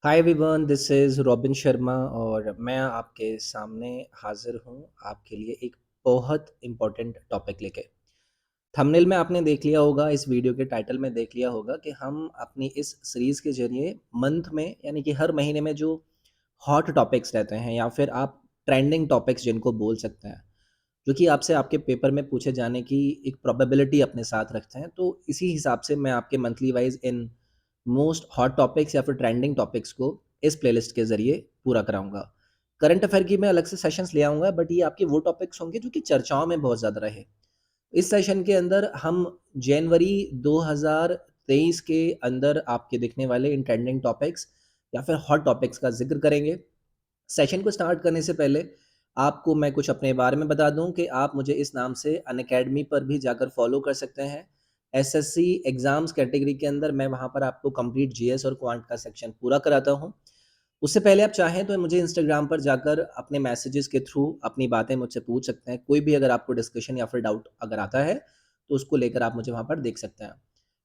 Hi everyone, this is robin Sharma और मैं आपके सामने हाज़िर हूँ आपके लिए एक बहुत इम्पोर्टेंट टॉपिक लेके। थंबनेल में आपने देख लिया होगा, इस वीडियो के टाइटल में देख लिया होगा कि हम अपनी इस सीरीज़ के ज़रिए मंथ में यानी कि हर महीने में जो हॉट टॉपिक्स रहते हैं या फिर आप ट्रेंडिंग टॉपिक्स जिनको बोल सकते हैं, जो कि आपसे आपके पेपर में पूछे जाने की एक प्रोबेबिलिटी अपने साथ रखते हैं। तो इसी हिसाब से मैं आपके monthly wise in most hot topics या फिर ट्रेंडिंग टॉपिक्स को इस प्लेलिस्ट के ज़रिए पूरा कराऊँगा। करंट अफ़ेयर की मैं अलग से सेशंस ले आऊँगा, बट ये आपके वो टॉपिक्स होंगे जो कि चर्चाओं में बहुत ज़्यादा रहे। इस सेशन के अंदर हम जनवरी 2023 के अंदर आपके दिखने वाले इन ट्रेंडिंग टॉपिक्स या फिर हॉट टॉपिक्स का ज़िक्र करेंगे। सेशन को स्टार्ट करने से पहले आपको मैं कुछ अपने बारे में बता दूं कि आप मुझे इस नाम से अनअकैडमी पर भी जाकर फॉलो कर सकते हैं। एसएससी एग्ज़ाम्स कैटेगरी के अंदर मैं वहां पर आपको कंप्लीट जीएस और क्वांट का सेक्शन पूरा कराता हूं। उससे पहले आप चाहें तो मुझे इंस्टाग्राम पर जाकर अपने मैसेजेस के थ्रू अपनी बातें मुझसे पूछ सकते हैं। कोई भी अगर आपको डिस्कशन या फिर डाउट अगर आता है तो उसको लेकर आप मुझे वहाँ पर देख सकते हैं।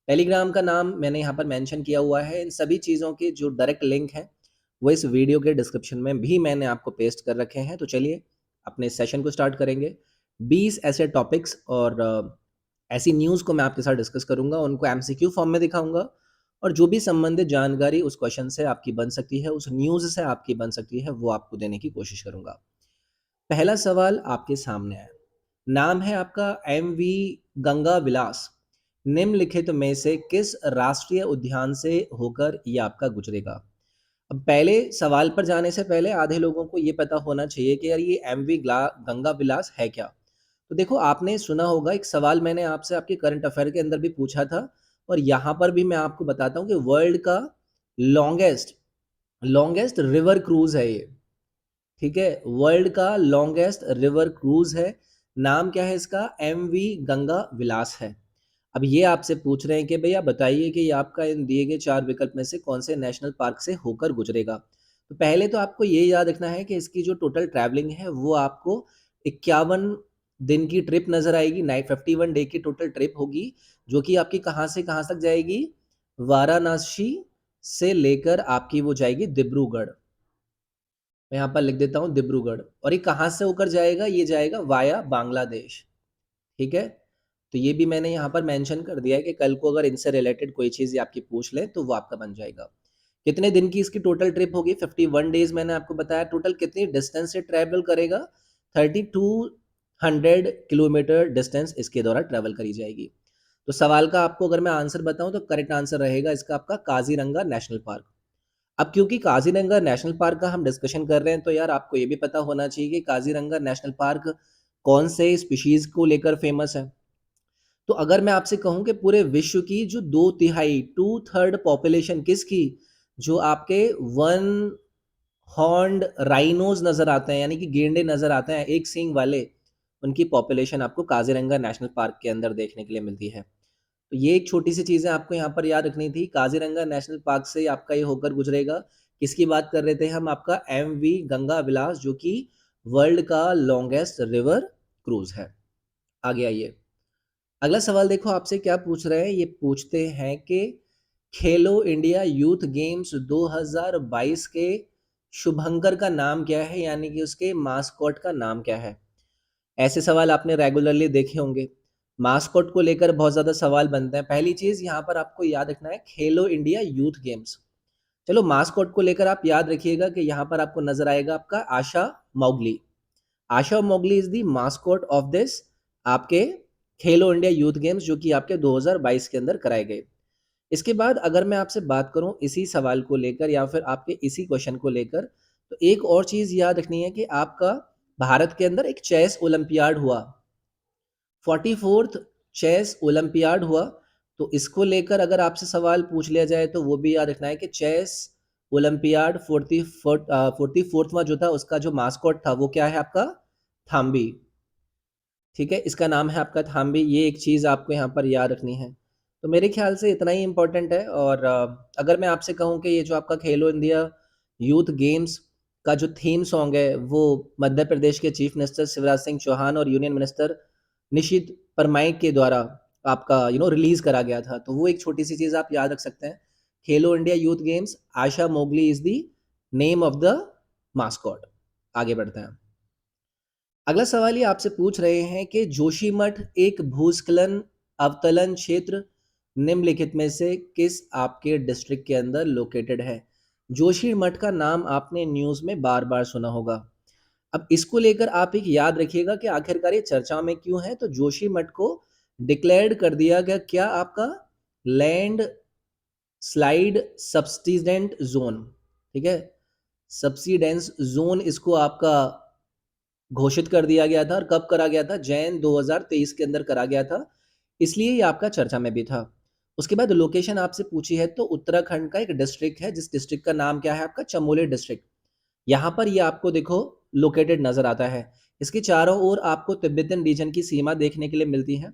टेलीग्राम का नाम मैंने यहाँ पर मेंशन किया हुआ है। इन सभी चीज़ों के जो डायरेक्ट लिंक हैं वो इस वीडियो के डिस्क्रिप्शन में भी मैंने आपको पेस्ट कर रखे हैं। तो चलिए अपने सेशन को स्टार्ट करेंगे। 20 ऐसे टॉपिक्स और ऐसी न्यूज़ को मैं आपके साथ डिस्कस करूँगा, उनको एमसीक्यू फॉर्म में दिखाऊँगा और जो भी संबंधित जानकारी उस क्वेश्चन से आपकी बन सकती है, उस न्यूज़ से आपकी बन सकती है, वो आपको देने की कोशिश करूँगा। पहला सवाल आपके सामने है। नाम है आपका एमवी गंगा विलास। निम्नलिखित में से किस राष्ट्रीय उद्यान से होकर ये आपका गुजरेगा? अब पहले सवाल पर जाने से पहले आधे लोगों को ये पता होना चाहिए कि यार ये एमवी गंगा विलास है क्या? तो देखो, आपने सुना होगा, एक सवाल मैंने आपसे आपके करंट अफेयर के अंदर भी पूछा था और यहाँ पर भी मैं आपको बताता हूँ कि वर्ल्ड का लॉन्गेस्ट लॉन्गेस्ट रिवर क्रूज है ये। ठीक है, वर्ल्ड का लॉन्गेस्ट रिवर क्रूज है। नाम क्या है इसका? एमवी गंगा विलास है। अब ये आपसे पूछ रहे हैं कि भैया बताइए कि ये आपका इन दिए गए चार विकल्प में से कौन से नेशनल पार्क से होकर गुजरेगा। तो पहले तो आपको ये याद रखना है कि इसकी जो टोटल ट्रैवलिंग है वो आपको 51 दिन की ट्रिप नजर आएगी। 51 डे की टोटल ट्रिप होगी, जो कि आपकी कहाँ से कहाँ तक जाएगी? वाराणसी से लेकर आपकी वो जाएगी डिब्रूगढ़। मैं यहाँ पर लिख देता हूँ डिब्रूगढ़। और ये कहाँ से होकर जाएगा? ये जाएगा वाया बांग्लादेश। ठीक है, तो ये भी मैंने यहाँ पर मेंशन कर दिया है कि कल को अगर इनसे रिलेटेड कोई चीज़ आपकी पूछ ले तो वो आपका बन जाएगा। कितने दिन की इसकी टोटल ट्रिप होगी? 51 डेज मैंने आपको बताया। टोटल कितनी डिस्टेंस से ट्रैवल करेगा? 3200 किलोमीटर डिस्टेंस इसके द्वारा ट्रैवल करी जाएगी। तो सवाल का आपको अगर मैं आंसर बताऊं तो करेक्ट आंसर रहेगा इसका आपका काजीरंगा नेशनल पार्क। अब क्योंकि काजीरंगा नेशनल पार्क का हम डिस्कशन कर रहे हैं तो यार आपको ये भी पता होना चाहिए कि काजीरंगा नेशनल पार्क कौन से स्पीशीज को लेकर फेमस है। तो अगर मैं आपसे कहूं कि पूरे विश्व की जो 2/3 2/3 पॉपुलेशन किसकी, जो आपके वन हॉर्न्ड राइनोज नजर आते हैं, यानी कि गेंडे नजर आते हैं एक सींग वाले, उनकी पॉपुलेशन आपको काजीरंगा नेशनल पार्क के अंदर देखने के लिए मिलती है। तो ये एक छोटी सी चीज़ें आपको यहाँ पर याद रखनी थी। काजीरंगा नेशनल पार्क से आपका ये होकर गुजरेगा। किसकी बात कर रहे थे हम? आपका एमवी गंगा विलास, जो कि वर्ल्ड का लॉन्गेस्ट रिवर क्रूज है। आगे आइए, अगला सवाल देखो आपसे क्या पूछ रहे हैं। ये पूछते हैं कि खेलो इंडिया यूथ गेम्स 2022 के शुभंकर का नाम क्या है, यानी कि उसके मास्कॉट का नाम क्या है? ऐसे सवाल आपने रेगुलरली देखे होंगे। मास्कॉट को लेकर बहुत ज़्यादा सवाल बनते हैं। पहली चीज़ यहाँ पर आपको याद रखना है, खेलो इंडिया यूथ गेम्स। चलो, मास्कॉट को लेकर आप याद रखिएगा कि यहाँ पर आपको नजर आएगा आपका Asha Mowgli. Asha Mowgli is the mascot of this आपके खेलो इंडिया यूथ गेम्स, जो कि आपके 2022 के अंदर कराए गए। इसके बाद अगर मैं आपसे बात करूं इसी सवाल को लेकर या फिर आपके इसी क्वेश्चन को लेकर, तो एक और चीज याद रखनी है कि आपका भारत के अंदर एक चेस ओलंपियाड हुआ, 44th चेस ओलंपियाड हुआ। तो इसको लेकर अगर आपसे सवाल पूछ लिया जाए तो वो भी याद रखना है कि चेस ओलंपियाड 44वां जो था उसका जो मास्कॉट था वो क्या है आपका? थाम्बी। ठीक है, इसका नाम है आपका थाम्बी। ये एक चीज़ आपको यहाँ पर याद रखनी है। तो मेरे ख्याल से इतना ही इम्पोर्टेंट है। और अगर मैं आपसे कहूँ कि ये जो आपका खेलो इंडिया यूथ गेम्स का जो थीम सॉन्ग है वो मध्य प्रदेश के चीफ मिनिस्टर शिवराज सिंह चौहान और यूनियन मिनिस्टर निशित परमाई के द्वारा आपका रिलीज करा गया था। तो वो एक छोटी सी चीज़ आप याद रख सकते हैं। Khelo India youth games, Asha Mowgli is the name of the mascot. आगे बढ़ते हैं। अगला सवाल ये आपसे पूछ रहे हैं कि जोशीमठ एक भूस्खलन अवतलन क्षेत्र निम्नलिखित में से किस आपके डिस्ट्रिक्ट के अंदर लोकेटेड है। जोशीमठ का नाम आपने न्यूज़ में बार बार सुना होगा। अब इसको लेकर आप एक याद रखिएगा कि आखिरकार ये चर्चा में क्यों है। तो जोशीमठ को डिक्लेयर्ड कर दिया गया क्या, आपका लैंड स्लाइड सब्सिडेंट जोन। ठीक है, सब्सिडेंस जोन इसको आपका घोषित कर दिया गया था। और कब करा गया था? जैन 2023 के अंदर करा गया था, इसलिए ये आपका चर्चा में भी था। उसके बाद लोकेशन आपसे पूछी है, तो उत्तराखंड का एक डिस्ट्रिक्ट है, जिस डिस्ट्रिक्ट का नाम क्या है आपका? चमोली डिस्ट्रिक्ट। यहाँ पर ये आपको देखो लोकेटेड नजर आता है। इसके चारों ओर आपको तिब्बतन रीजन की सीमा देखने के लिए मिलती है।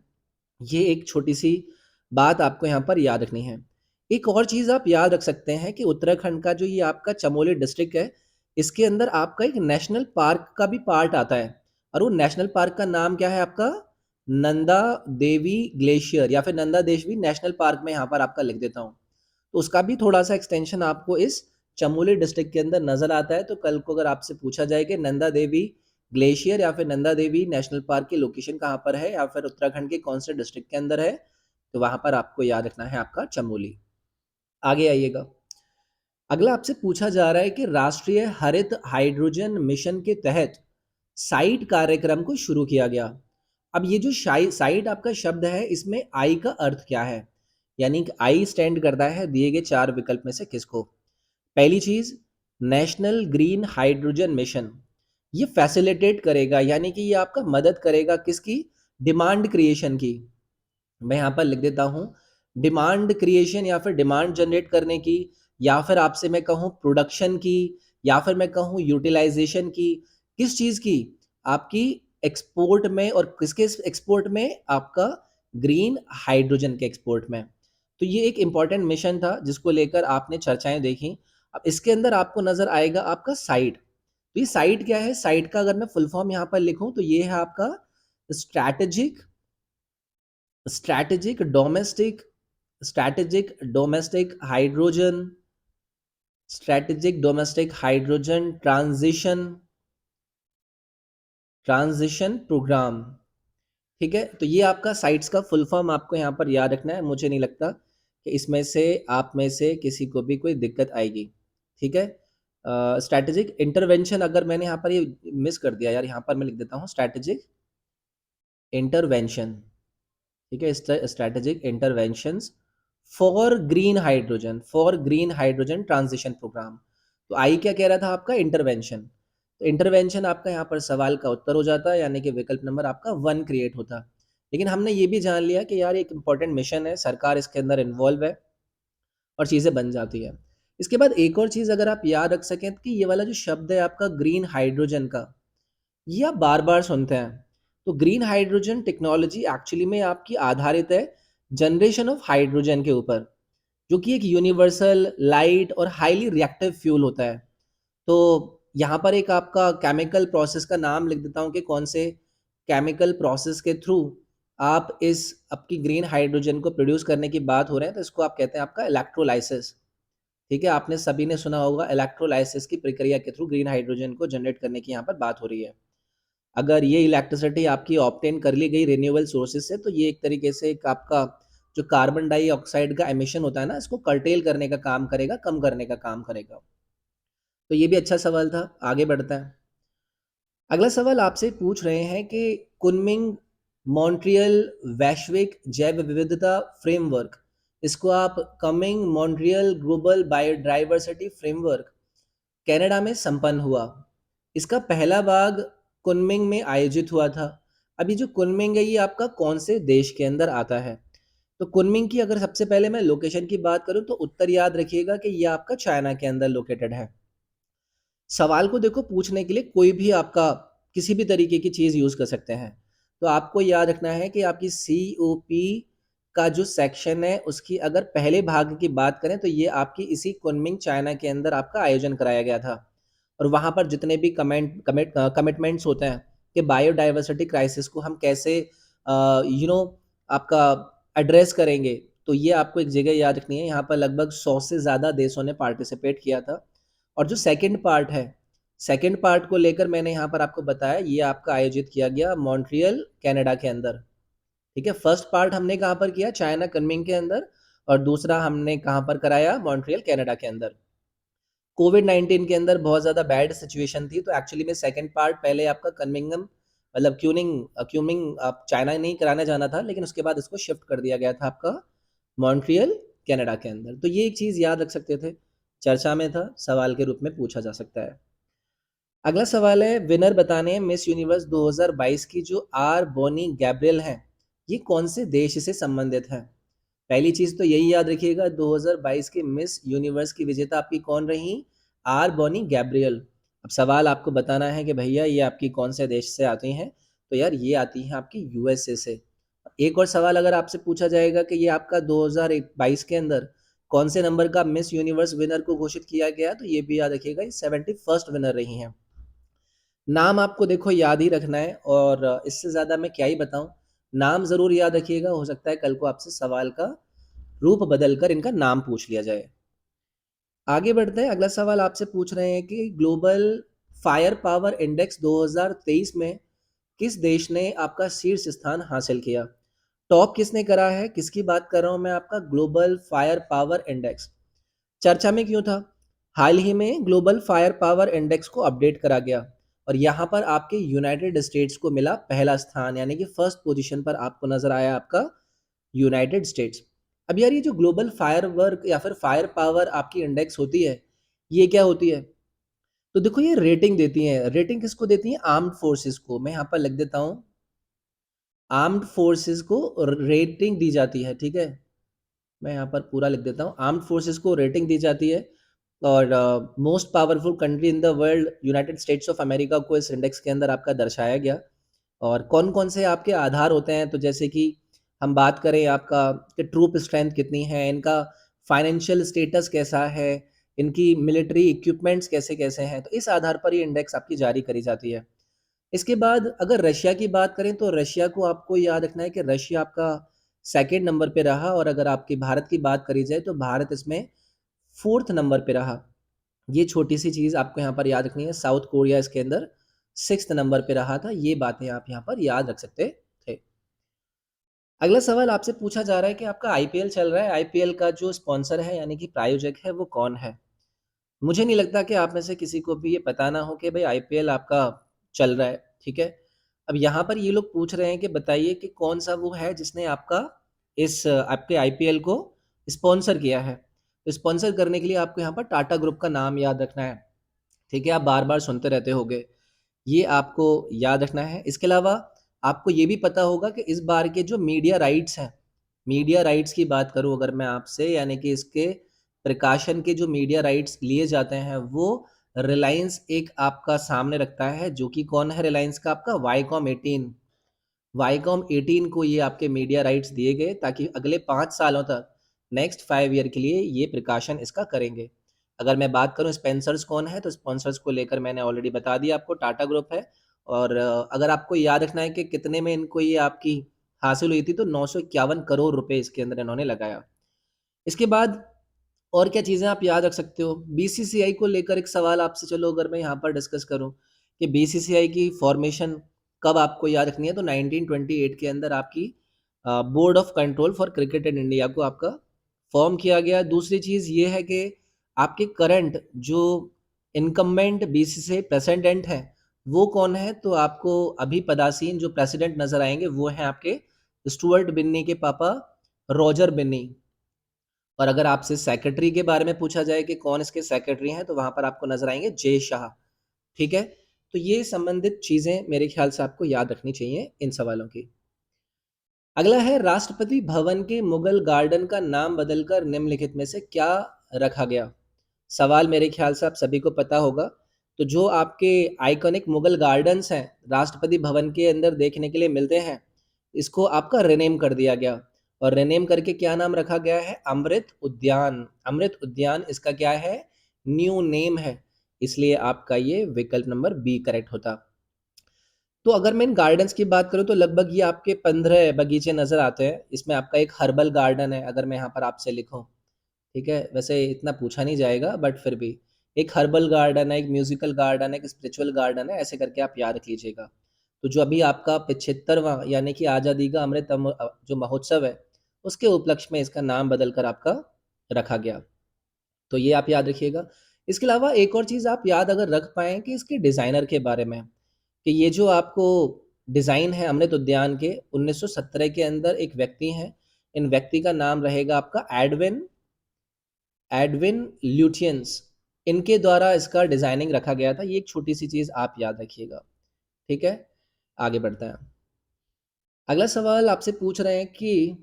ये एक छोटी सी बात आपको यहाँ पर याद रखनी है। एक और चीज़ आप याद रख सकते हैं कि उत्तराखंड का जो ये आपका चमोली डिस्ट्रिक्ट है, इसके अंदर आपका एक नेशनल पार्क का भी पार्ट आता है। और वो नेशनल पार्क का नाम क्या है आपका? नंदा देवी ग्लेशियर, या फिर नंदा देवी नेशनल पार्क में यहाँ पर आपका लिख देता हूँ। तो उसका भी थोड़ा सा एक्सटेंशन आपको इस चमोली डिस्ट्रिक्ट के अंदर नजर आता है। तो कल को अगर आपसे पूछा जाए कि नंदा देवी ग्लेशियर या फिर नंदा देवी नेशनल पार्क की लोकेशन कहाँ पर है, या फिर उत्तराखंड के कौन से डिस्ट्रिक्ट के अंदर है, तो वहां पर आपको याद रखना है आपका चमोली। आगे आइएगा। अगला आपसे पूछा जा रहा है कि राष्ट्रीय हरित हाइड्रोजन मिशन के तहत साइट कार्यक्रम को शुरू किया गया। अब ये जो साइट आपका शब्द है, इसमें आई का अर्थ क्या है? यानी कि आई स्टैंड करता है दिए गए चार विकल्प में से किसको? पहली चीज, नेशनल ग्रीन हाइड्रोजन मिशन। ये फैसिलिटेट करेगा, यानी कि ये आपका मदद करेगा किसकी? डिमांड क्रिएशन की। मैं यहाँ पर लिख देता हूँ, डिमांड क्रिएशन या फिर डिमांड जनरेट करने की, या फिर आपसे मैं कहूँ प्रोडक्शन की, या फिर मैं कहूँ यूटिलाइजेशन की। किस चीज़ की? आपकी एक्सपोर्ट में। और किसके एक्सपोर्ट में? आपका ग्रीन हाइड्रोजन के एक्सपोर्ट में। तो ये एक इंपॉर्टेंट मिशन था जिसको लेकर आपने चर्चाएं देखी। अब इसके अंदर आपको नजर आएगा आपका साइट। तो ये साइट क्या है? साइट का अगर मैं फुल फॉर्म यहाँ पर लिखूं तो ये है आपका strategic strategic domestic strategic domestic hydrogen strategic domestic hydrogen transition programme. ठीक है, तो ये आपका साइट्स का फुल फॉर्म आपको यहाँ पर याद रखना है। मुझे नहीं लगता कि इसमें से आप में से किसी को भी कोई दिक्कत आएगी। ठीक है, स्ट्रैटेजिक इंटरवेंशन, अगर मैंने यहाँ पर ये मिस कर दिया यार, यहाँ पर मैं लिख देता हूँ स्ट्रैटेजिक इंटरवेंशन। ठीक है, strategic interventions for green hydrogen transition programme. तो आई क्या कह रहा था आपका? इंटरवेंशन। तो इंटरवेंशन आपका यहाँ पर सवाल का उत्तर हो जाता है, यानी कि विकल्प नंबर आपका 1 क्रिएट होता। लेकिन हमने ये भी जान लिया कि यार एक इंपॉर्टेंट मिशन है, सरकार इसके अंदर इन्वॉल्व है और चीज़ें बन जाती है। इसके बाद एक और चीज़ अगर आप याद रख सकें कि ये वाला जो शब्द है आपका ग्रीन हाइड्रोजन का, ये आप बार बार सुनते हैं। तो ग्रीन हाइड्रोजन टेक्नोलॉजी एक्चुअली में आपकी आधारित है जनरेशन ऑफ हाइड्रोजन के ऊपर, जो कि एक यूनिवर्सल लाइट और हाईली रिएक्टिव फ्यूल होता है। तो यहाँ पर एक आपका केमिकल प्रोसेस का नाम लिख देता हूँ कि कौन से केमिकल प्रोसेस के थ्रू आप इस आपकी ग्रीन हाइड्रोजन को प्रोड्यूस करने की बात हो रहे हैं। तो इसको आप कहते हैं आपका इलेक्ट्रोलाइसिस। ठीक है, आपने सभी ने सुना होगा इलेक्ट्रोलाइसिस की प्रक्रिया के थ्रू ग्रीन हाइड्रोजन को जनरेट करने की यहाँ पर बात हो रही है। अगर ये इलेक्ट्रिसिटी आपकी ऑब्टेन कर ली गई रिन्यूएबल सोर्सेज से, तो ये एक तरीके से एक आपका जो कार्बन डाइऑक्साइड का एमिशन होता है ना, इसको कर्टेल करने का काम करेगा, कम करने का काम करेगा। तो ये भी अच्छा सवाल था। आगे बढ़ता है। अगला सवाल आपसे पूछ रहे हैं कि कुनमिंग मॉन्ट्रियल वैश्विक जैव विविधता फ्रेमवर्क, इसको आप coming Montreal global biodiversity framework, Canada में संपन्न हुआ। इसका पहला भाग कुनमिंग में आयोजित हुआ था। अभी जो कुनमिंग है ये आपका कौन से देश के अंदर आता है? तो कुनमिंग की अगर सबसे पहले मैं लोकेशन की बात करूं तो उत्तर याद रखिएगा कि ये आपका चाइना के अंदर लोकेटेड है। सवाल को देखो पूछने के लिए कोई भी आपका किसी भी तरीके की चीज यूज कर सकते हैं। तो आपको याद रखना है कि आपकी COP का जो सेक्शन है उसकी अगर पहले भाग की बात करें तो ये आपकी इसी कुनमिंग चाइना के अंदर आपका आयोजन कराया गया था। और वहां पर जितने भी कमिटमेंट्स होते हैं कि बायोडाइवर्सिटी क्राइसिस को हम कैसे आपका एड्रेस करेंगे, तो ये आपको एक जगह याद रखनी है, यहाँ पर लगभग 100 से ज़्यादा देशों ने पार्टिसिपेट किया था। और जो सेकंड पार्ट है, सेकंड पार्ट को लेकर मैंने यहाँ पर आपको बताया, ये आपका आयोजित किया गया मॉन्ट्रियल, कनाडा के अंदर। ठीक है, फर्स्ट पार्ट हमने कहाँ पर किया? चाइना कुनमिंग के अंदर, और दूसरा हमने कहाँ पर कराया? मॉन्ट्रियल, कनाडा के अंदर। कोविड-19 के अंदर बहुत ज़्यादा बैड सिचुएशन थी, तो एक्चुअली में सेकंड पार्ट पहले आपका कुनमिंगम मतलब क्यूमिंग आप चाइना नहीं कराने जाना था, लेकिन उसके बाद इसको शिफ्ट कर दिया गया था आपका मॉन्ट्रियल, कनाडा के अंदर। तो ये एक चीज़ याद रख सकते थे, चर्चा में था, सवाल के रूप में पूछा जा सकता है। अगला सवाल है, विनर बताने मिस यूनिवर्स 2022 की जो आर बोनी गैब्रियल हैं, ये कौन से देश से संबंधित हैं? पहली चीज़ तो यही याद रखिएगा, 2022 की मिस यूनिवर्स की विजेता आपकी कौन रही? R Bonney Gabriel. अब सवाल आपको बताना है कि भैया ये आपकी कौन से देश से आती हैं? तो यार ये आती हैं आपकी यूएसए से। एक और सवाल अगर आपसे पूछा जाएगा कि ये आपका 2022 के अंदर कौन से नंबर का मिस यूनिवर्स विनर को घोषित किया गया, तो ये भी याद रखिएगा, ये 71st विनर रही हैं। नाम आपको देखो याद ही रखना है, और इससे ज़्यादा मैं क्या ही बताऊँ। नाम ज़रूर याद रखिएगा, हो सकता है कल को आपसे सवाल का रूप बदलकर इनका नाम पूछ लिया जाए। आगे बढ़ते हैं, अगला सवाल आपसे पूछ रहे हैं कि ग्लोबल फायर पावर इंडेक्स 2023 में किस देश ने आपका शीर्ष स्थान हासिल किया? टॉप किसने करा है? किसकी बात कर रहा हूँ मैं? आपका ग्लोबल फायर पावर इंडेक्स चर्चा में क्यों था? हाल ही में ग्लोबल फायर पावर इंडेक्स को अपडेट करा गया, और यहाँ पर आपके यूनाइटेड स्टेट्स को मिला पहला स्थान, यानी कि फर्स्ट पोजीशन पर आपको नजर आया आपका यूनाइटेड स्टेट्स। अब यार ये जो ग्लोबल फायर वर्क या फिर फायर पावर आपकी इंडेक्स होती है, ये क्या होती है? तो देखो ये रेटिंग देती है। रेटिंग किसको देती है? आर्म्ड फोर्सेस को। मैं यहाँ पर लिख देता हूँ, आर्म्ड फोर्सेस को रेटिंग दी जाती है। ठीक है, मैं यहाँ पर पूरा लिख देता हूँ, आर्म्ड फोर्सेस को रेटिंग दी जाती है। और most powerful country in the world United states of America को इस इंडेक्स के अंदर आपका दर्शाया गया। और कौन-कौन से आपके आधार होते हैं, तो जैसे कि हम बात करें आपका कि ट्रूप स्ट्रेंथ कितनी है, इनका फाइनेंशियल स्टेटस कैसा है, इनकी मिलिट्री इक्विपमेंट्स कैसे-कैसे हैं, तो इस आधार पर ये इंडेक्स आपकी जारी करी जाती है। इसके बाद अगर रशिया की बात करें, तो रशिया को आपको याद रखना है कि रशिया आपका सेकंड नंबर पे रहा, और अगर आपकी भारत की बात करी जाए तो भारत इसमें 4th नंबर पे रहा। ये छोटी-सी चीज़ आपको यहाँ पर याद रखनी है। साउथ कोरिया इसके अंदर 6th नंबर पे रहा था। ये बातें आप यहाँ पर याद रख सकते थे। अगला सवाल आपसे पूछा जा रहा है कि आपका आईपीएल चल रहा है, आईपीएल का जो स्पॉन्सर है यानी कि प्रायोजक है वो कौन है? मुझे नहीं लगता कि आप में से किसी को भी ये पता ना हो कि भाई आईपीएल आपका चल रहा है, ठीक है? अब यहाँ पर ये लोग पूछ रहे हैं कि बताइए कि कौन-सा वो है जिसने आपका आपके आईपीएल को स्पॉन्सर किया है। तो स्पॉन्सर करने के लिए आपको यहाँ पर टाटा ग्रुप का नाम याद रखना है, ठीक है? आप बार-बार सुनते रहते होंगे, ये आपको याद रखना है। इसके अलावा आपको ये भी पता होगा कि इस बार के जो मीडिया राइट्स हैं, मीडिया राइट्स की बात करूँ अगर मैं आपसे, यानी कि इसके प्रकाशन के जो मीडिया राइट्स लिए जाते हैं, वो रिलायंस एक आपका सामने रखता है, जो कि कौन है रिलायंस का? आपका वाईकॉम 18। वाईकॉम 18 को ये आपके मीडिया राइट्स दिए गए ताकि अगले 5 सालों तक, नेक्स्ट 5 ईयर के लिए ये प्रकाशन इसका करेंगे। अगर मैं बात करूँ स्पॉन्सर्स कौन है, तो स्पॉन्सर्स को लेकर मैंने ऑलरेडी बता दिया आपको, टाटा ग्रुप है। और अगर आपको याद रखना है कि कितने में इनको ये आपकी हासिल हुई थी, तो 951 करोड़ रुपए इसके अंदर इन्होंने लगाया। इसके बाद और क्या चीज़ें आप याद रख सकते हो? बीसीसीआई को लेकर एक सवाल आपसे, चलो अगर मैं यहाँ पर डिस्कस करूँ कि बीसीसीआई की फॉर्मेशन कब आपको याद रखनी है, तो 1928 के अंदर आपकी board of control for cricket in India को आपका फॉर्म किया गया। दूसरी चीज़ ये है कि आपके करंट जो इनकम्बेंट बीसीसीआई प्रेसिडेंट हैं, वो कौन है? तो आपको अभी पदासीन जो प्रेसिडेंट नज़र आएँगे, वो हैं आपके स्टुअर्ट बिन्नी के पापा रॉजर बिन्नी। और अगर आपसे सेक्रेटरी के बारे में पूछा जाए कि कौन इसके सेक्रेटरी हैं, तो वहाँ पर आपको नज़र आएँगे जे शाह, ठीक है? तो ये संबंधित चीज़ें मेरे ख़्याल से आपको याद रखनी चाहिए इन सवालों की। अगला है, राष्ट्रपति भवन के मुगल गार्डन का नाम बदलकर निम्नलिखित में से क्या रखा गया? सवाल मेरे ख़्याल से आप सभी को पता होगा। तो जो आपके आइकॉनिक मुगल गार्डन्स हैं, राष्ट्रपति भवन के अंदर देखने के लिए मिलते हैं, इसको आपका रीनेम कर दिया गया, और रीनेम करके क्या नाम रखा गया है? अमृत उद्यान। अमृत उद्यान इसका क्या है? न्यू नेम है, इसलिए आपका ये विकल्प नंबर बी करेक्ट होता। तो अगर मैं इन गार्डन्स की बात करूँ तो लगभग ये आपके 15 बगीचे नज़र आते हैं। इसमें आपका एक हर्बल गार्डन है, अगर मैं यहाँ पर आपसे लिखूँ, ठीक है? वैसे इतना पूछा नहीं जाएगा बट फिर भी। एक हर्बल गार्डन है, एक म्यूज़िकल गार्डन है, एक स्पिरिचुअल गार्डन है, ऐसे करके आप याद रख लीजिएगा। तो जो अभी आपका 75वाँ यानी कि आज़ादी का जो महोत्सव है, उसके उपलक्ष्य में इसका नाम बदल कर आपका रखा गया। तो ये आप याद रखिएगा। इसके अलावा एक और चीज़ आप याद अगर रख पाएँ कि इसके डिज़ाइनर के बारे में, कि ये जो आपको डिज़ाइन है अमृत उद्यान के 1917 के अंदर एक व्यक्ति हैं, इन व्यक्ति का नाम रहेगा आपका एडविन एडविन ल्यूटियंस, इनके द्वारा इसका डिज़ाइनिंग रखा गया था। ये एक छोटी-सी चीज़ आप याद रखिएगा, ठीक है? आगे बढ़ते हैं। अगला सवाल आपसे पूछ रहे हैं कि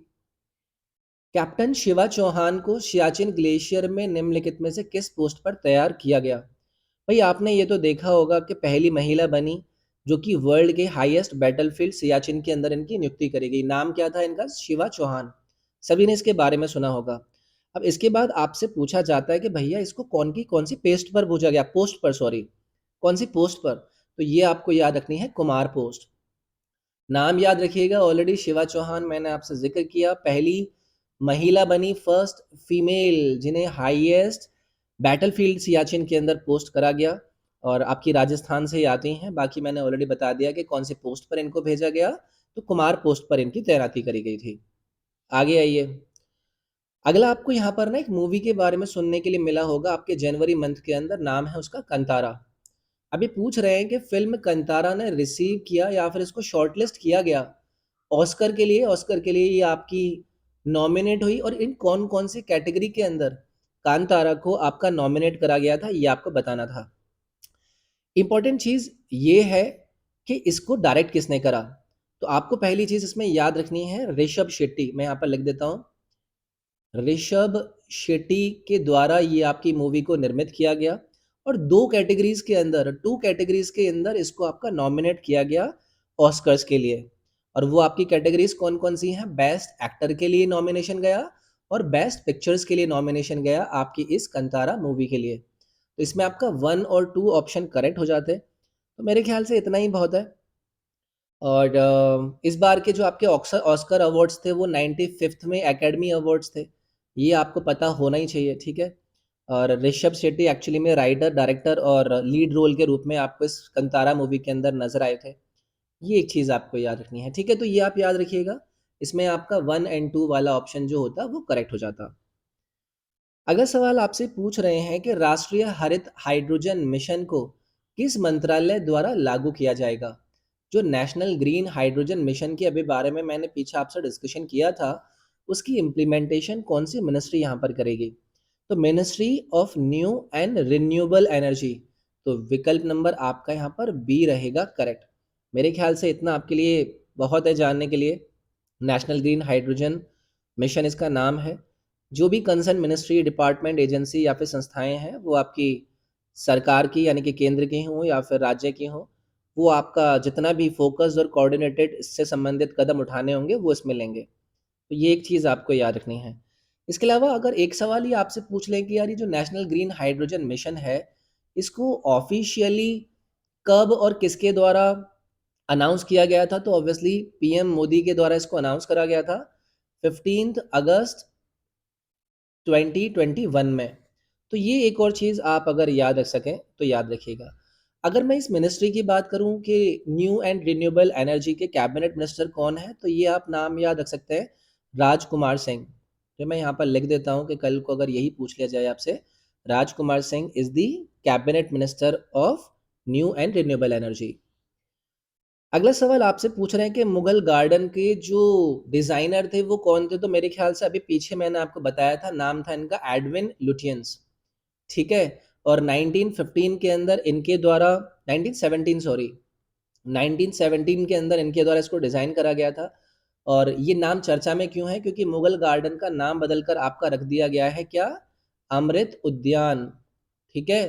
कैप्टन शिवा चौहान को सियाचिन ग्लेशियर में निम्नलिखित में से किस पोस्ट पर तैयार किया गया? भाई आपने ये तो देखा होगा कि पहली महिला बनी जो कि वर्ल्ड के हाईएस्ट बैटलफील्ड सियाचिन के अंदर इनकी नियुक्ति करी गई। नाम क्या था इनका? शिवा चौहान। सभी ने इसके बारे में सुना होगा। अब इसके बाद आपसे पूछा जाता है कि भैया इसको कौन सी पेस्ट पर पूछा गया, पोस्ट पर, सॉरी, कौन सी पोस्ट पर? तो ये आपको याद रखनी है, कुमार पोस्ट। नाम याद रखिएगा, ऑलरेडी शिवा चौहान मैंने आपसे जिक्र किया, पहली महिला बनी, फर्स्ट फीमेल जिन्हें हाईएस्ट बैटलफील्ड सियाचिन के अंदर पोस्ट करा गया, और आपकी राजस्थान से ही आती हैं। बाकी मैंने ऑलरेडी बता दिया कि कौन से पोस्ट पर इनको भेजा गया, तो कुमार पोस्ट पर इनकी तैनाती करी गई थी। आगे आइए। अगला आपको यहाँ पर ना एक मूवी के बारे में सुनने के लिए मिला होगा आपके जनवरी मंथ के अंदर, नाम है उसका कंतारा। अभी पूछ रहे हैं कि फिल्म कंतारा ने रिसीव किया या फिर इसको शॉर्टलिस्ट किया गया ऑस्कर के लिए। ऑस्कर के लिए ये आपकी नॉमिनेट हुई, और इन कौन कौन सी कैटेगरी के अंदर कांतारा को आपका नॉमिनेट करा गया था, ये आपको बताना था। इंपॉर्टेंट चीज ये है कि इसको डायरेक्ट किसने करा। तो आपको पहली चीज इसमें याद रखनी है, ऋषभ शेट्टी। मैं यहाँ पर लिख देता हूँ, ऋषभ शेट्टी के द्वारा ये आपकी मूवी को निर्मित किया गया, और टू कैटेगरीज के अंदर इसको आपका नॉमिनेट किया गया ऑस्कर्स के लिए। और वो आपकी कैटेगरीज कौन कौन सी हैं? बेस्ट एक्टर के लिए नॉमिनेशन गया, और बेस्ट पिक्चर्स के लिए नॉमिनेशन गया आपकी इस कंतारा मूवी के लिए। तो इसमें आपका 1 और 2 ऑप्शन करेक्ट हो जाते हैं। तो मेरे ख्याल से इतना ही बहुत है। और इस बार के जो आपके ऑस्कर अवार्ड्स थे वो 95th में एकेडमी अवार्ड्स थे। ये आपको पता होना ही चाहिए, ठीक है? और ऋषभ शेट्टी एक्चुअली में राइटर, डायरेक्टर और लीड रोल के रूप में आपको इस कंतारा मूवी के अंदर नज़र आए थे। ये एक चीज़ आपको याद रखनी है, ठीक है? तो ये आप याद रखिएगा। इसमें आपका 1 और 2 वाला ऑप्शन जो होता वो करेक्ट हो जाता। अगला सवाल आपसे पूछ रहे हैं कि राष्ट्रीय हरित हाइड्रोजन मिशन को किस मंत्रालय द्वारा लागू किया जाएगा? जो नेशनल ग्रीन हाइड्रोजन मिशन के अभी बारे में मैंने पीछे आपसे डिस्कशन किया था, उसकी इम्प्लीमेंटेशन कौन सी मिनिस्ट्री यहाँ पर करेगी? तो ministry of new and renewable energy. तो विकल्प नंबर आपका यहाँ पर बी रहेगा करेक्ट। मेरे ख्याल से इतना आपके लिए बहुत है जानने के लिए। नेशनल ग्रीन हाइड्रोजन मिशन इसका नाम है। जो भी कंसर्न मिनिस्ट्री, डिपार्टमेंट, एजेंसी या फिर संस्थाएं हैं, वो आपकी सरकार की यानी कि केंद्र की हों या फिर राज्य की हों, वो आपका जितना भी फोकस्ड और कोऑर्डिनेटेड इससे संबंधित कदम उठाने होंगे वो इसमें लेंगे। तो ये एक चीज़ आपको याद रखनी है। इसके अलावा अगर एक सवाल ये आपसे पूछ लें कि यार ये जो नेशनल ग्रीन हाइड्रोजन मिशन है, इसको ऑफिशियली कब और किसके द्वारा अनाउंस किया गया था? तो ऑब्वियसली पीएम मोदी के द्वारा इसको अनाउंस करा गया था 15 अगस्त 2021 में। तो ये एक और चीज़ आप अगर याद रख सकें तो याद रखिएगा। अगर मैं इस मिनिस्ट्री की बात करूं कि न्यू एंड रिन्यूएबल एनर्जी के कैबिनेट मिनिस्टर कौन है, तो ये आप नाम याद रख सकते हैं, राजकुमार सिंह। जो मैं यहाँ पर लिख देता हूँ कि कल को अगर यही पूछ लिया जाए आपसे, Rajkumar Singh is the cabinet minister of new and renewable energy. अगला सवाल आपसे पूछ रहे हैं कि मुगल गार्डन के जो डिजाइनर थे वो कौन थे? तो मेरे ख्याल से अभी पीछे मैंने आपको बताया था, नाम था इनका एडविन लुटियंस, ठीक है? और 1915 के अंदर इनके द्वारा, 1917 सॉरी, 1917 के अंदर इनके द्वारा इसको डिज़ाइन करा गया था। और ये नाम चर्चा में क्यों है? क्योंकि मुगल गार्डन का नाम बदलकर आपका रख दिया गया है क्या? अमृत उद्यान, ठीक है?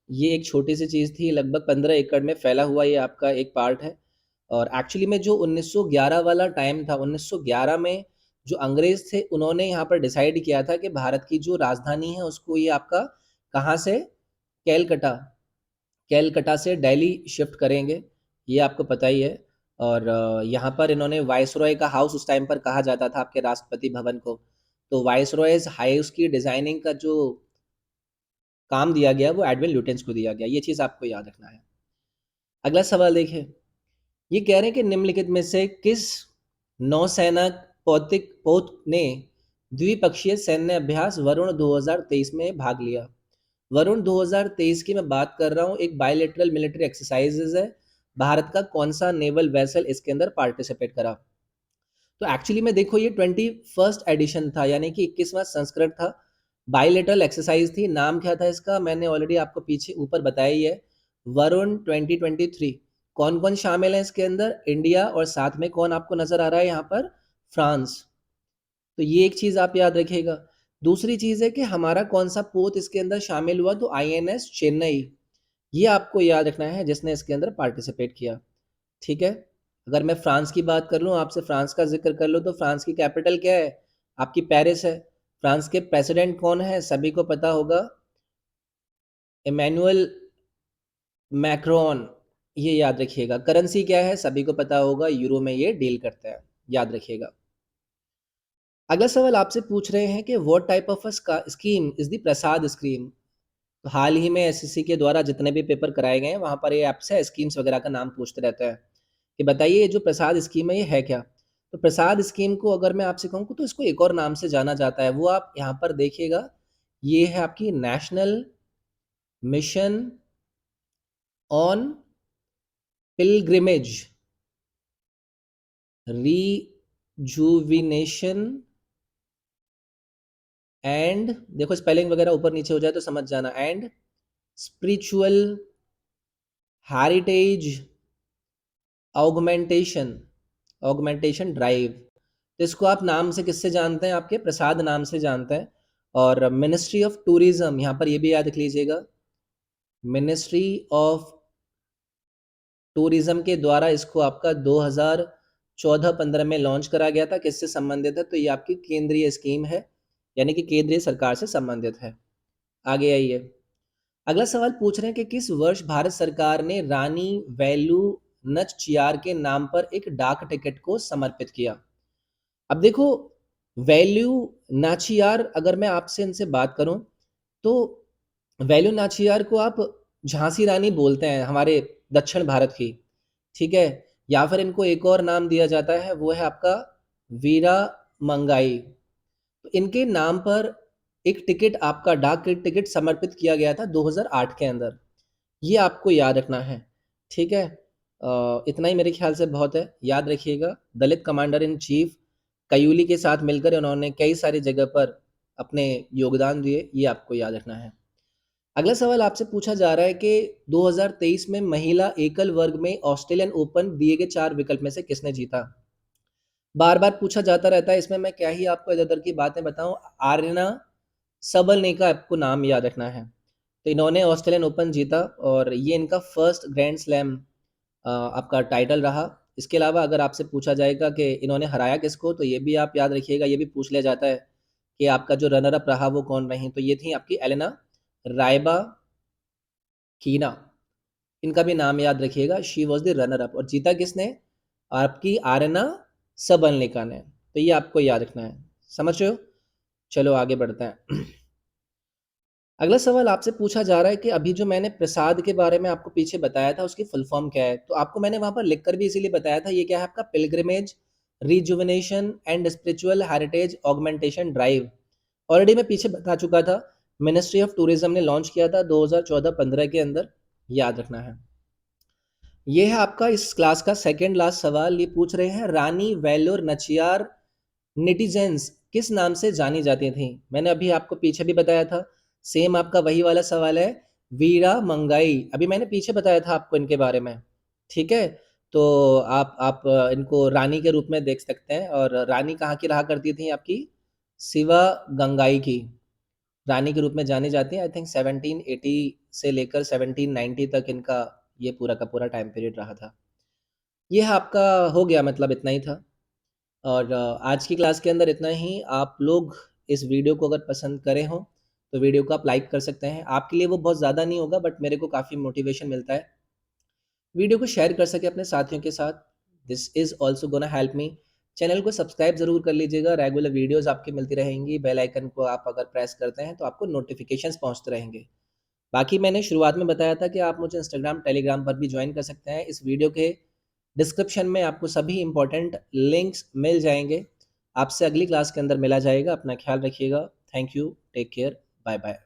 ये एक छोटी सी चीज़ थी, लगभग 15 एकड़ में फैला हुआ ये आपका एक पार्ट है। और एक्चुअली में जो 1911 वाला टाइम था, 1911 में जो अंग्रेज थे उन्होंने यहाँ पर डिसाइड किया था कि भारत की जो राजधानी है उसको ये आपका कहाँ से, कैलकटा कैलकटा से दिल्ली शिफ्ट करेंगे। ये आपको पता ही है। और यहाँ पर इन्होंने वाइसरॉय का हाउस उस टाइम पर कहा जाता था आपके राष्ट्रपति भवन को। तो वाइसरॉयज़ हाउस की डिज़ाइनिंग का जो काम दिया गया वो एडविन ल्यूटेंस को दिया गया। ये चीज़ आपको याद रखना है। अगला सवाल देखिए, ये कह रहे हैं कि निम्नलिखित में से किस नौसेना पोत ने द्विपक्षीय सैन्य अभ्यास वरुण 2023 में भाग लिया? वरुण 2023 की मैं बात कर रहा हूँ, एक बायलैटरल मिलिट्री एक्सरसाइजेज है। भारत का कौन सा नेवल वेसल इसके अंदर पार्टिसिपेट करा? तो एक्चुअली में देखो, ये 21st एडिशन था, यानी कि 21वां संस्करण था। बायलैटरल एक्सरसाइज थी। नाम क्या था इसका, मैंने ऑलरेडी आपको पीछे ऊपर बताया ही है, वरुण 2023। कौन कौन शामिल है इसके अंदर? इंडिया, और साथ में कौन आपको नजर आ रहा है यहाँ पर? फ्रांस। तो ये एक चीज आप याद रखिएगा। दूसरी चीज है कि हमारा कौन सा पोत इसके अंदर शामिल हुआ, तो आईएनएस चेन्नई। ये आपको याद रखना है जिसने इसके अंदर पार्टिसिपेट किया। ठीक है। अगर मैं फ्रांस की बात कर लूँ, आपसे फ्रांस का जिक्र कर लूँ, तो फ्रांस की कैपिटल क्या है? आपकी पेरिस है। फ्रांस के प्रेसिडेंट कौन है? सभी को पता होगा, इमैनुअल मैक्रोन। ये याद रखिएगा। करेंसी क्या है? सभी को पता होगा, यूरो में ये डील करते हैं। याद रखिएगा। अगला सवाल आपसे पूछ रहे हैं कि what type of a scheme is the Prasad scheme? तो हाल ही में एसएससी के द्वारा जितने भी पेपर कराए गए हैं वहां पर ये आपसे स्कीम्स वगैरह का नाम पूछते रहता है कि बताइए ये जो प्रसाद स्कीम है ये है क्या? तो प्रसाद स्कीम को अगर मैं आपसे कहूँ तो इसको एक और नाम से जाना जाता है, वो आप यहाँ पर देखिएगा। ये है आपकी national mission on pilgrimage rejuvenation and, देखो स्पेलिंग वगैरह ऊपर नीचे हो जाए तो समझ जाना, and spiritual heritage augmentation augmentation drive. तो इसको आप नाम से किससे जानते हैं? आपके प्रसाद नाम से जानते हैं। और मिनिस्ट्री ऑफ टूरिज्म, यहाँ पर ये भी याद रख लीजिएगा, मिनिस्ट्री ऑफ टूरिज्म के द्वारा इसको आपका 2014-15 में लॉन्च करा गया था। किससे संबंधित है? तो ये आपकी केंद्रीय स्कीम है, यानी कि केंद्रीय सरकार से संबंधित है। आगे आइए। अगला सवाल पूछ रहे हैं कि किस वर्ष भारत सरकार ने रानी वेलु नचियार के नाम पर एक डाक टिकट को समर्पित किया? अब देखो, वैल्यू नाचियार, अगर मैं आपसे इनसे बात करूं तो वैल्यू नाचियार को आप झांसी रानी बोलते हैं हमारे दक्षिण भारत की। ठीक है। या फिर इनको एक और नाम दिया जाता है, वो है आपका वीरा मंगाई। तो इनके नाम पर एक टिकट, आपका डाक टिकट समर्पित किया गया था 2008 के अंदर। ये आपको याद रखना है। ठीक है। इतना ही मेरे ख्याल से बहुत है। याद रखिएगा, दलित कमांडर इन चीफ कयूली के साथ मिलकर इन्होंने कई सारी जगह पर अपने योगदान दिए। ये आपको याद रखना है। अगला सवाल आपसे पूछा जा रहा है कि 2023 में महिला एकल वर्ग में ऑस्ट्रेलियन ओपन दिए गए 4 विकल्प में से किसने जीता? बार बार पूछा जाता रहता है, इसमें मैं क्या ही आपको इधर उधर की बातें बताऊं। आर्यना सबलने का आपको नाम याद रखना है। तो इन्होंने ऑस्ट्रेलियन ओपन जीता और ये इनका फर्स्ट ग्रैंड स्लैम आपका टाइटल रहा। इसके अलावा अगर आपसे पूछा जाएगा कि इन्होंने हराया किसको, तो ये भी आप याद रखिएगा। ये भी पूछ लिया जाता है कि आपका जो रनर अप रहा वो कौन रही? तो ये थी आपकी एलेना रायबा कीना। इनका भी नाम याद रखिएगा। She was the runner up. और जीता किसने? आपकी आर्यना सबलनिका ने। तो ये आपको याद रखना है। समझ रहे हो? चलो आगे बढ़ते हैं। अगला सवाल आपसे पूछा जा रहा है कि अभी जो मैंने प्रसाद के बारे में आपको पीछे बताया था उसकी फुल फॉर्म क्या है? तो आपको मैंने वहां पर लिखकर भी इसीलिए बताया था। ये क्या है? आपका pilgrimage rejuvenation and spiritual heritage augmentation drive. Already मैं पीछे बता चुका था। मिनिस्ट्री ऑफ टूरिज्म ने लॉन्च किया था 2014-15 के अंदर। याद रखना है। ये है आपका इस क्लास का सेकंड लास्ट सवाल। ये पूछ रहे हैं रानी वेलोर नचियार नेटिजेंस किस नाम से जानी जाती थी? मैंने अभी आपको पीछे भी बताया था। सेम आपका वही वाला सवाल है, वीरा मंगाई। अभी मैंने पीछे बताया था आपको इनके बारे में। ठीक है। तो आप इनको रानी के रूप में देख सकते हैं। और रानी कहाँ की रहा करती थी? आपकी शिवा गंगाई की रानी के रूप में जानी जाती है। आई थिंक 1780 से लेकर 1790 तक इनका ये पूरा का पूरा टाइम पीरियड रहा था। ये आपका हो गया, मतलब इतना ही था। और आज की क्लास के अंदर इतना ही। आप लोग इस वीडियो को अगर पसंद करें हो तो वीडियो को आप लाइक कर सकते हैं। आपके लिए वो बहुत ज़्यादा नहीं होगा, बट मेरे को काफ़ी मोटिवेशन मिलता है। वीडियो को शेयर कर सकें अपने साथियों के साथ। This is also gonna help me. Channel को सब्सक्राइब ज़रूर कर लीजिएगा, रेगुलर वीडियोज़ आपकी मिलती रहेंगी। बेल आइकन को आप अगर प्रेस करते हैं तो आपको नोटिफ़िकेशंस पहुँचते रहेंगे। बाकी मैंने शुरुआत में बताया था कि आप मुझे इंस्टाग्राम, टेलीग्राम पर भी जॉइन कर सकते हैं। इस वीडियो के डिस्क्रिप्शन में आपको सभी इम्पोर्टेंट लिंक्स मिल जाएँगे। आपसे अगली क्लास के अंदर मिला जाएगा। अपना ख़्याल रखिएगा। Thank you, take care, bye bye.